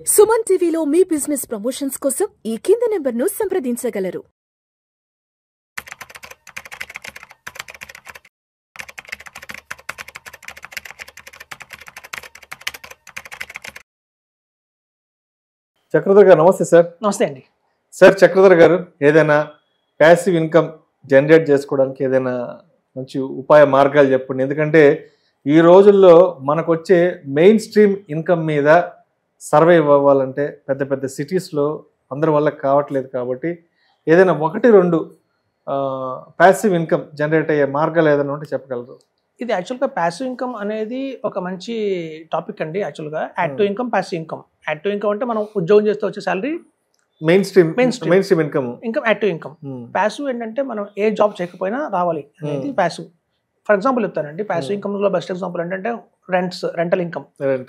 సుమన్ టీవీలో మీ business promotions కోసం ఈ కింది నెంబర్ను సంప్రదించగలరు. చక్రధర్ గారు నమస్తే సార్. నమస్తే అండి సార్ చక్రధర్ గారు, ఏదైనా ప్యాసివ్ ఇన్కమ్ జనరేట్ చేసుకోవడానికి ఏదైనా మంచి ఉపాయ మార్గాలు చెప్పండి. ఎందుకంటే ఈ రోజుల్లో మనకు వచ్చే మెయిన్ స్ట్రీమ్ ఇన్కమ్ మీద సర్వైవ్ అవ్వాలంటే పెద్ద పెద్ద సిటీస్లో అందరి వల్ల కావట్లేదు. కాబట్టి ఏదైనా ఒకటి రెండు ప్యాసివ్ ఇన్కమ్ జనరేట్ అయ్యే మార్గాలు ఏదైనా ఉంటే చెప్పగలరు? ఇది యాక్చువల్గా ప్యాసివ్ ఇన్కమ్ అనేది ఒక మంచి టాపిక్ అండి. యాక్చువల్గా active income, passive income. Active income అంటే మనం ఉద్యోగం చేస్తే వచ్చే salary main stream income. Active income. Passive ఏంటంటే మనం ఏ జాబ్ చేయకపోయినా రావాలి అనేది ప్యాసివ్. ఫర్ ఎగ్జాంపుల్ చెప్తానండి, ప్యాసివ్ ఇన్కమ్ లో బెస్ట్ ఎగ్జాంపుల్ ఏంటంటే రెంటల్ ఇన్కమ్.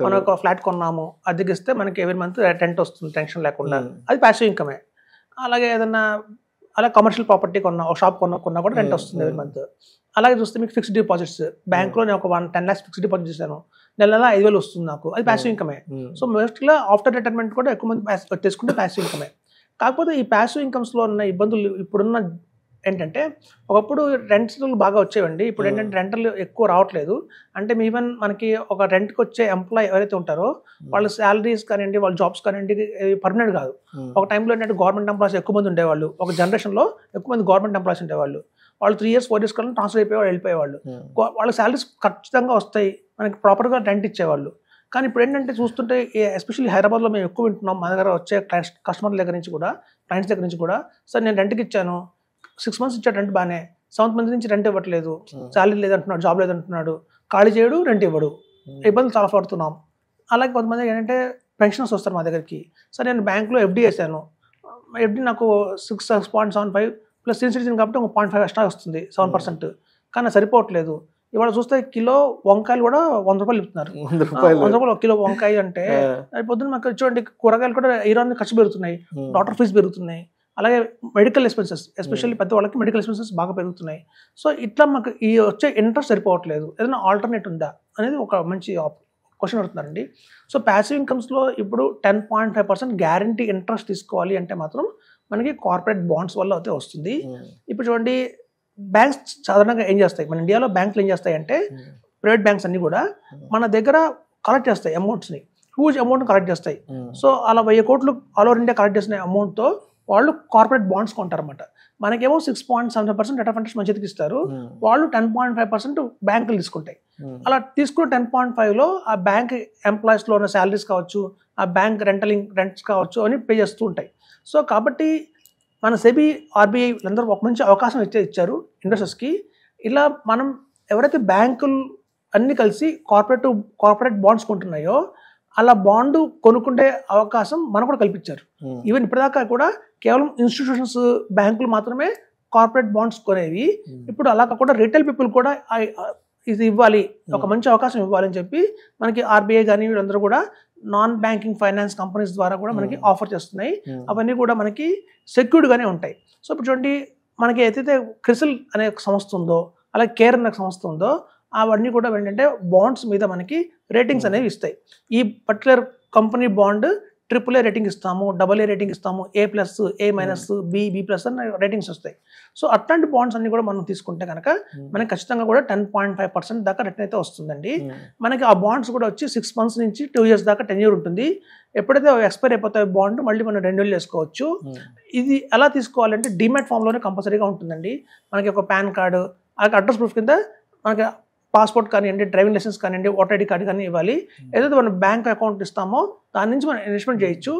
మనం ఒక ఫ్లాట్ కొన్నాము, అద్దెకిస్తే మనకి ఎవ్రీ మంత్ రెంట్ వస్తుంది టెన్షన్ లేకుండా, అది ప్యాసివ్ ఇన్కమే. అలాగే ఏదన్నా అలా కమర్షియల్ ప్రాపర్టీ కొన్నా, ఒక షాప్ కొన్నా కూడా రెంట్ వస్తుంది ఎవ్రీ మంత్. అలాగే చూస్తే మీకు ఫిక్స్డ్ డిపాజిట్స్, బ్యాంక్లో నేను ఒక 10 lakhs ఫిక్స్డ్ డిపాజిట్ చేశాను, నెల 5,000 వస్తుంది నాకు, అది ప్యాసివ్ ఇన్కమే. సో మోస్ట్గా ఆఫ్టర్ రిటైర్మెంట్ కూడా ఎక్కువ మంది తీసుకుంటే ప్యాసివ్ ఇన్కమే. కాకపోతే ఈ ప్యాసివ్ ఇన్కమ్స్లో ఉన్న ఇబ్బందులు ఇప్పుడున్న ఏంటంటే, ఒకప్పుడు రెంట్స్ బాగా వచ్చేవండి, ఇప్పుడు ఏంటంటే రెంటలు ఎక్కువ రావట్లేదు. అంటే ఈవెన్ మనకి ఒక రెంట్కి వచ్చే ఎంప్లాయ్ ఎవరైతే ఉంటారో వాళ్ళ శాలరీస్ కానివ్వండి, వాళ్ళ జాబ్స్ కానివ్వండి పర్మనెంట్ కాదు. ఒక టైంలో ఏంటంటే గవర్నమెంట్ ఎంప్లాయీస్ ఎక్కువ మంది ఉండేవాళ్ళు, ఒక జనరేషన్లో ఎక్కువ మంది గవర్నమెంట్ ఎంప్లాయీస్ ఉండేవాళ్ళు. వాళ్ళు 3 years 4 years కన్నా ట్రాన్స్ఫర్ అయిపోయేవాళ్ళు, వెళ్ళిపోయేవాళ్ళు. వాళ్ళ శాలరీస్ ఖచ్చితంగా వస్తాయి, మనకి ప్రాపర్గా రెంట్ ఇచ్చేవాళ్ళు. కానీ ఇప్పుడు ఏంటంటే చూస్తుంటే, ఎస్పెషల్లీ హైదరాబాద్లో మేము ఎక్కువ వింటున్నాం, మా దగ్గర వచ్చే కస్టమర్ల దగ్గర నుంచి కూడా, క్లయింట్స్ దగ్గర నుంచి కూడా, సార్ నేను రెంట్కి ఇచ్చాను, 6 months ఇచ్చాడు రెంట్ బాగానే, 7th month నుంచి రెంట్ ఇవ్వట్లేదు, శాలరీ లేదంటున్నాడు, జాబ్ లేదంటున్నాడు, ఖాళీ చేయడు, రెంట్ ఇవ్వడు, ఇబ్బందులు చాలా పడుతున్నాం. అలాగే కొంతమంది ఏంటంటే పెన్షనర్స్ వస్తారు మా దగ్గరికి, సార్ నేను బ్యాంక్లో ఎఫ్డీ వేసాను, ఎఫ్డీ నాకు 6.75 ప్లస్ సీనియర్ సిటిజన్ కాబట్టి ఒక 0.5 ఎక్స్ట్రా వస్తుంది, 7%, కానీ సరిపోవట్లేదు. ఇవాళ చూస్తే కిలో వంకాయలు కూడా 100 రూపాయలు ఇస్తున్నారు. 100 రూపాయలు ఒక కిలో వంకాయ అంటే, పొద్దున్న మాకు చూడండి కూరగాయలు కూడా ఇరాన్ ఖర్చు పెరుగుతున్నాయి, డాక్టర్ ఫీజు పెరుగుతున్నాయి, అలాగే మెడికల్ ఎక్స్పెన్సెస్, ఎస్పెషల్లీ పెద్ద వాళ్ళకి మెడికల్ ఎక్స్పెన్సెస్ బాగా పెరుగుతున్నాయి. సో ఇట్లా మాకు ఈ వచ్చే ఇంట్రెస్ట్ సరిపోవట్లేదు, ఏదైనా ఆల్టర్నేట్ ఉందా అనేది ఒక మంచి క్వశ్చన్ అడుగుతున్నారండి. సో ప్యాసివ్ ఇన్కమ్స్లో ఇప్పుడు 10.5% గ్యారంటీ ఇంట్రెస్ట్ తీసుకోవాలి అంటే మాత్రం మనకి కార్పొరేట్ బాండ్స్ వల్ల అయితే వస్తుంది. ఇప్పుడు చూడండి, బ్యాంక్స్ సాధారణంగా ఏం చేస్తాయి, మన ఇండియాలో బ్యాంకులు ఏం చేస్తాయి అంటే, ప్రైవేట్ బ్యాంక్స్ అన్ని కూడా మన దగ్గర కలెక్ట్ చేస్తాయి అమౌంట్స్ని, హ్యూజ్ అమౌంట్ కలెక్ట్ చేస్తాయి. సో అలా 1000 కోట్లు ఆల్ ఓవర్ ఇండియా కలెక్ట్ చేసిన అమౌంట్తో వాళ్ళు కార్పొరేట్ బాండ్స్ కొంటారన్నమాట. మనకేమో 6.7% రేట్ ఆఫ్ ఇంట్రెస్ట్ మన చేతికి ఇస్తారు, వాళ్ళు 10.5% బ్యాంకులు తీసుకుంటాయి. అలా తీసుకున్న 10.5లో ఆ బ్యాంక్ ఎంప్లాయీస్లో ఉన్న శాలరీస్ కావచ్చు, ఆ బ్యాంక్ రెంట్స్ కావచ్చు అని పే చేస్తూ ఉంటాయి. సో కాబట్టి మన సెబీ, ఆర్బీఐ అందరూ ఒక మంచి అవకాశం ఇచ్చారు ఇన్వెస్టర్స్కి. ఇలా మనం ఎవరైతే బ్యాంకులు అన్నీ కలిసి కార్పొరేట్ బాండ్స్ కొంటున్నాయో అలా బాండ్ కొనుక్కుంటే అవకాశం మనకు కూడా కల్పించారు. ఈవెన్ ఇప్పటిదాకా కూడా కేవలం ఇన్స్టిట్యూషన్స్, బ్యాంకులు మాత్రమే కార్పొరేట్ బాండ్స్ కొనేవి. ఇప్పుడు అలా కాకుండా రిటైల్ పీపుల్ కూడా ఇది ఇవ్వాలి, ఒక మంచి అవకాశం ఇవ్వాలని చెప్పి మనకి ఆర్బీఐ కానీ వీళ్ళందరూ కూడా నాన్ బ్యాంకింగ్ ఫైనాన్స్ కంపెనీస్ ద్వారా కూడా మనకి ఆఫర్ చేస్తున్నాయి. అవన్నీ కూడా మనకి సెక్యూర్డ్గానే ఉంటాయి. సో ఇప్పుడు చూడండి, మనకి ఏదైతే క్రిసిల్ అనే సంస్థ ఉందో, అలాగే కేర్ అనే సంస్థ ఉందో, అవన్నీ కూడా ఏంటంటే బాండ్స్ మీద మనకి రేటింగ్స్ అనేవి ఇస్తాయి. ఈ particular company bond AAA rating ఇస్తాము, AA రేటింగ్ ఇస్తాము, A+, A-, B+, అని రేటింగ్స్ వస్తాయి. సో అట్లాంటి బాండ్స్ అన్ని కూడా మనం తీసుకుంటే కనుక మనకి ఖచ్చితంగా కూడా 10.5% దాకా రిటర్న్ అయితే వస్తుందండి. మనకి ఆ బాండ్స్ కూడా వచ్చి 6 months నుంచి 2 years దాకా 10 year ఉంటుంది. ఎప్పుడైతే ఎక్స్పైర్ అయిపోతాయో బాండ్ మళ్ళీ మనం రెన్యూవల్ చేసుకోవచ్చు. ఇది ఎలా తీసుకోవాలంటే డిమాట్ ఫామ్లోనే కంపల్సరీగా ఉంటుందండి. మనకి ఒక పాన్ కార్డు, అలాగే అడ్రస్ ప్రూఫ్ కింద మనకి పాస్పోర్ట్ కానివ్వండి, డ్రైవింగ్ లైసెన్స్ కానివ్వండి, ఓటర్ ఐడి కార్డు కానీ ఇవ్వాలి. ఏదైతే మనం బ్యాంక్ అకౌంట్ ఇస్తామో దాని నుంచి మనం ఇన్వెస్ట్మెంట్ చేయొచ్చు.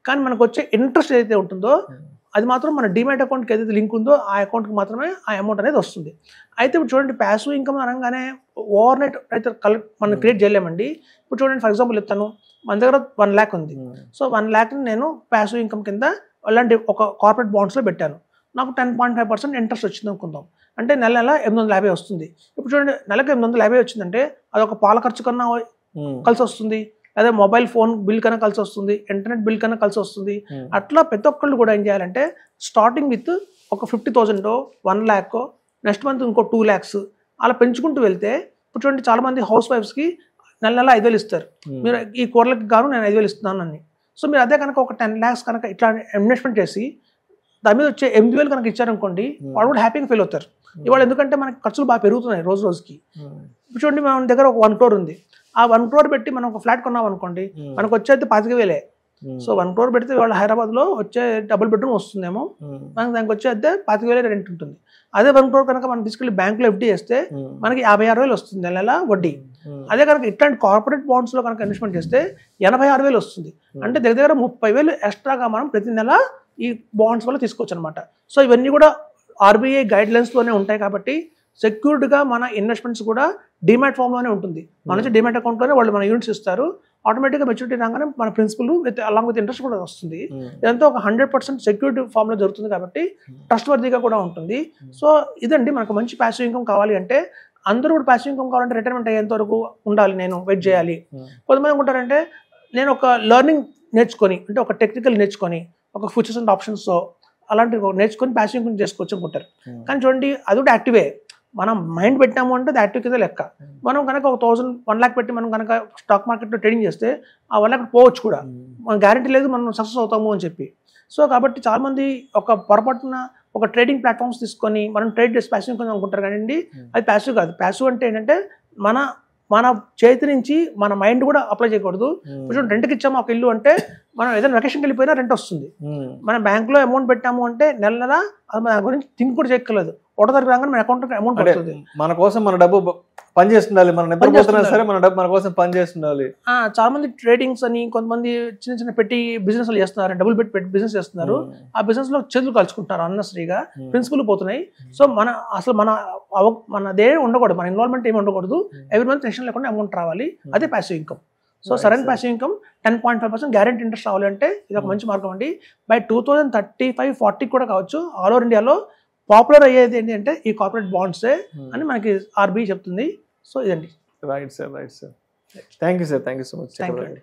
కానీ మనకు వచ్చే ఇంట్రెస్ట్ ఏదైతే ఉంటుందో అది మాత్రం మన డిమాట్ అకౌంట్కి ఏదైతే లింక్ ఉందో ఆ అకౌంట్కి మాత్రమే ఆ అమౌంట్ అనేది వస్తుంది. అయితే ఇప్పుడు చూడండి, ప్యాసివ్ ఇన్కమ్ అనగానే ఓవర్ నైట్ అయితే మనం క్రియేట్ చేయలేమండి. ఇప్పుడు చూడండి, ఫర్ ఎగ్జాంపుల్ చెప్తాను, మన దగ్గర 1 lakh ఉంది. సో 1 lakhని నేను ప్యాసివ్ ఇన్కమ్ కింద అలాంటి ఒక కార్పొరేట్ బాండ్స్లో పెట్టాను, నాకు 10.5% ఇంట్రెస్ట్ వచ్చింది అనుకుందాం, అంటే నెల 850 వస్తుంది. ఇప్పుడు చూడండి, నెలకు 850 వచ్చిందంటే అదొక పాల ఖర్చు కన్నా కలిసి వస్తుంది, అదే మొబైల్ ఫోన్ బిల్ కన్నా కలిసి వస్తుంది, ఇంటర్నెట్ బిల్ కన్నా కలిసి వస్తుంది. అట్లా ప్రతి ఒక్కళ్ళు కూడా ఏం చేయాలంటే, స్టార్టింగ్ విత్ ఒక 50,000, 1 lakh, నెక్స్ట్ మంత్ ఇంకో 2 lakhs అలా పెంచుకుంటూ వెళ్తే, ఇప్పుడు చూడండి చాలామంది హౌస్ వైఫ్స్కి నెల 5,000 ఇస్తారు, మీరు ఈ కూరలకు గాను నేను 5,000 ఇస్తున్నాను అని. సో మీరు అదే కనుక ఒక 10 lakhs కనుక ఇట్లా ఇన్వెస్ట్మెంట్ చేసి దాని మీద వచ్చే 8,000 కనుక ఇచ్చారనుకోండి, వాళ్ళు కూడా హ్యాపీగా ఫీల్ అవుతారు. ఇవాళ ఎందుకంటే మనకి ఖర్చులు బాగా పెరుగుతున్నాయి రోజు రోజుకి. చూడండి, మన దగ్గర ఒక 1 crore ఉంది. ఆ 1 crore పెట్టి మనం ఒక ఫ్లాట్ కొన్నాం అనుకోండి, మనకు వచ్చేది 25,000. సో 1 crore పెడితే వాళ్ళు హైదరాబాద్లో వచ్చే డబుల్ బెడ్రూమ్ వస్తుందేమో, మనకి దానికి వచ్చే అద్దె 25,000 రెంట్ ఉంటుంది. అదే 1 crore కనుక మనం తీసుకెళ్ళి బ్యాంకులో FD చేస్తే మనకి 56,000 వస్తుంది నెల వడ్డీ. అదే కనుక ఇట్లాంటి కార్పొరేట్ బాండ్స్లో కనుక ఇన్వెస్ట్మెంట్ చేస్తే 86,000 వస్తుంది. అంటే దగ్గర 30,000 ఎక్స్ట్రాగా మనం ప్రతి నెల ఈ బాండ్స్ వల్ల తీసుకోవచ్చు అనమాట. సో ఇవన్నీ కూడా RBI గైడ్లైన్స్లోనే ఉంటాయి కాబట్టి సెక్యూర్డ్గా మన ఇన్వెస్ట్మెంట్స్ కూడా డిమాట్ ఫామ్లోనే ఉంటుంది. మన నుంచి డిమాట్ అకౌంట్లోనే వాళ్ళు మన యూనిట్స్ ఇస్తారు. ఆటోమేటిక్గా మెచ్యూరిటీ రాగానే మన ప్రిన్సిపల్ అలాంగ్ విత్ ఇంట్రెస్ట్ కూడా వస్తుంది. ఇదంతా ఒక 100% సెక్యూరిటీ ఫామ్లో జరుగుతుంది కాబట్టి ట్రస్ట్ వర్తీగా కూడా ఉంటుంది. సో ఇదండి, మనకు మంచి ప్యాసివ్ ఇన్కమ్ కావాలి అంటే అందరూ కూడా ప్యాసివ్ ఇన్కమ్ కావాలంటే రిటైర్మెంట్ అయ్యేంత వరకు ఉండాలి, నేను వెయిట్ చేయాలి. కొంతమంది అనుకుంటారంటే నేను ఒక లెర్నింగ్ నేర్చుకొని, అంటే ఒక టెక్నికల్ నేర్చుకొని, ఒక ఫ్యూచర్స్ అండ్ ఆప్షన్స్ అలాంటివి నేర్చుకొని ప్యాసివ్ ఇన్కమ్ చేసుకోవచ్చు అనుకుంటారు. కానీ చూడండి, అది కూడా యాక్టివే. మనం మైండ్ పెట్టాము అంటే అది యాక్టివ్ కింద లెక్క. మనం కనుక ఒక 1 lakh పెట్టి మనం కనుక స్టాక్ మార్కెట్లో ట్రేడింగ్ చేస్తే ఆ 1 lakh పోవచ్చు కూడా, మన గ్యారెంటీ లేదు మనం సక్సెస్ అవుతాము అని చెప్పి. సో కాబట్టి చాలామంది ఒక పొరపాటున ఒక ట్రేడింగ్ ప్లాట్ఫామ్స్ తీసుకొని మనం ట్రేడ్ చేసి ప్యాసివ్ ఇన్కమ్ అనుకుంటారు. కానీ అది ప్యాసివ్ కాదు. ప్యాసివ్ అంటే ఏంటంటే మన చేతి నుంచి మన మైండ్ కూడా అప్లై చేయకూడదు. కొంచెం రెంట్కి ఇచ్చాము ఒక ఇల్లు అంటే మనం ఏదైనా వెకేషన్కి వెళ్ళిపోయినా రెంట్ వస్తుంది. మనం బ్యాంక్లో అమౌంట్ పెట్టాము అంటే నెల నెల అది మన గురించి థింక్ కూడా చేయక్కర్లేదు. 1వ తారీఖు రాగానే మన అకౌంట్ అమౌంట్ పడుతుంది. మన కోసం మన డబ్బు పనిచేస్తుండాలి, మన నిద్రపోతున్నా సరే మన డబ్బు మన కోసం పనిచేస్తుండాలి. చాలా మంది ట్రేడింగ్స్ అని, కొంతమంది చిన్న చిన్న పెట్టి బిజినెస్ చేస్తున్నారు, డబుల్ పెట్టి బిజినెస్ చేస్తున్నారు. ఆ బిజినెస్ లో చేతులు కలుసుకుంటారు అన్నసరిగా, ప్రిన్సిపల్ పోతున్నాయి. సో మనదే ఉండకూడదు, మన ఇన్వాల్వ్మెంట్ ఏమి ఉండకూడదు. ఎవ్రీ మంత్ టెన్షన్ లేకుండా అమౌంట్ రావాలి, అదే ప్యాసివ్ ఇన్కమ్. సో సరైన ప్యాసివ్ ఇన్కమ్ 10.5% గ్యారెంటీ ఇంట్రెస్ట్ రావాలంటే ఇది ఒక మంచి మార్గం అండి. బై 2035-40 కూడా కావచ్చు. ఆల్ ఓవర్ ఇండియాలో పాపులర్ అయ్యేది ఏంటంటే ఈ కార్పొరేట్ బాండ్సే అని మనకి RBI చెప్తుంది. సో ఇదండి. Right sir, right sir. Thank you sir, thank you so much. Thank you అండి.